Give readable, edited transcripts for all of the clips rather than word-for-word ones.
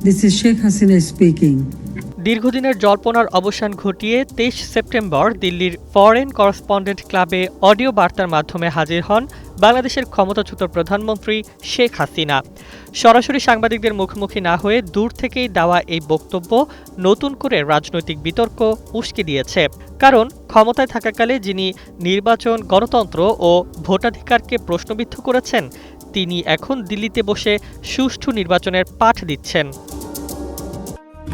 This is Sheikh Hasina speaking. দীর্ঘদিনের জল্পনার অবসান ঘটিয়ে ২৩ সেপ্টেম্বর দিল্লির ফরেন করেসপন্ডেন্ট ক্লাবে অডিও বার্তার মাধ্যমে হাজির হন বাংলাদেশের ক্ষমতাচ্যুত প্রধানমন্ত্রী শেখ হাসিনা। সরাসরি সাংবাদিকদের মুখোমুখি না হয়ে দূর থেকেই দেওয়া এই বক্তব্য নতুন করে রাজনৈতিক বিতর্ক উস্কে দিয়েছে। কারণ ক্ষমতায় থাকাকালে যিনি নির্বাচন, গণতন্ত্র ও ভোটাধিকারকে প্রশ্নবিদ্ধ করেছেন, তিনি এখন দিল্লিতে বসে সুষ্ঠু নির্বাচনের পাঠ দিচ্ছেন।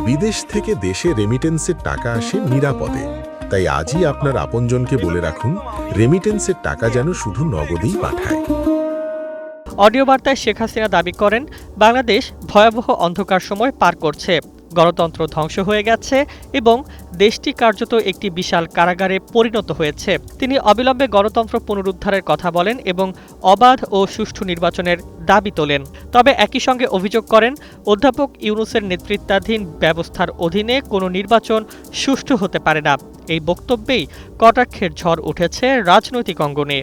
বিদেশ থেকে দেশে রেমিটেন্সের টাকা আসে নিরাপদে, তাই আজই আপনার আপনজনকে বলে রাখুন রেমিটেন্সের টাকা যেন শুধু নগদেই পাঠায়। অডিও বার্তায় শেখ হাসিনা দাবি করেন, বাংলাদেশ ভয়াবহ অন্ধকার সময় পার করছে, গণতন্ত্র ধ্বংস হয়ে গেছে এবং দেশটি কার্যত একটি বিশাল কারাগারে পরিণত হয়েছে। তিনি অবিলম্বে গণতন্ত্র পুনরুদ্ধারের কথা বলেন এবং অবাধ ও সুষ্ঠু নির্বাচনের দাবি তোলেন। তবে একই সঙ্গে অভিযোগ করেন, অধ্যাপক ইউনূসের নেতৃত্বাধীন ব্যবস্থার অধীনে কোনো নির্বাচন সুষ্ঠু হতে পারে না। এই বক্তব্যেই কটাক্ষের ঝড় উঠেছে রাজনৈতিক অঙ্গনে।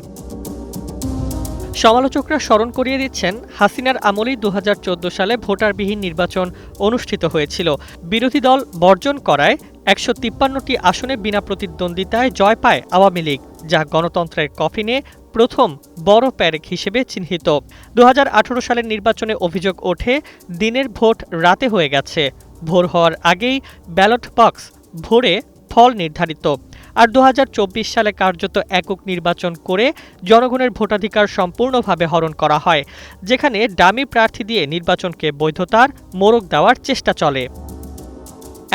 সমালোচকরা স্মরণ করিয়ে দিচ্ছেন, হাসিনার আমলেই ২০১৪ সালে ভোটারবিহীন নির্বাচন অনুষ্ঠিত হয়েছিল। বিরোধী দল বর্জন করায় ১৫৩টি আসনে বিনা প্রতিদ্বন্দ্বিতায় জয় পায় আওয়ামী লীগ, যা গণতন্ত্রের কফিনে প্রথম বড় প্যারেক হিসেবে চিহ্নিত। ২০১৮ সালের নির্বাচনে অভিযোগ ওঠে, দিনের ভোট রাতে হয়ে গেছে, ভোর হওয়ার আগেই ব্যালট বক্স ভরে ফল নির্ধারিত। আর ২০২৪ সালে কার্যত একক নির্বাচন করে জনগণের ভোটাধিকার সম্পূর্ণভাবে হরণ করা হয়, যেখানে ডামি প্রার্থী দিয়ে নির্বাচনকে বৈধতার মোড়ক দেওয়ার চেষ্টা চলে।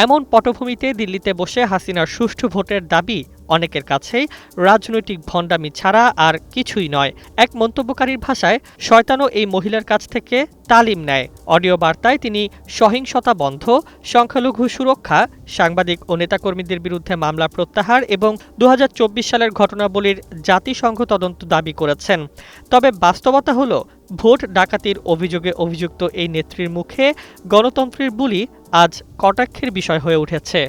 এমন পটভূমিতে দিল্লিতে বসে হাসিনার সুষ্ঠু ভোটের দাবি অনেকের কাছেই রাজনৈতিক ভণ্ডামি ছাড়া আর কিছুই নয়। এক মন্তব্যকারীর ভাষায়, শয়তানও এই মহিলার কাছ থেকে তালিম নেয়। অডিও বার্তায় তিনি সহিংসতা বন্ধ, সংখ্যালঘু সুরক্ষা, সাংবাদিক ও নেতাকর্মীদের বিরুদ্ধে মামলা প্রত্যাহার এবং ২০২৪ সালের ঘটনাবলীর জাতিসংঘ তদন্ত দাবি করেছেন। তবে বাস্তবতা হলো, ভোট ডাকাতির অভিযোগে অভিযুক্ত এই নেত্রীর মুখে গণতন্ত্রের বুলি আজ কটাক্ষের বিষয় হয়ে উঠেছে।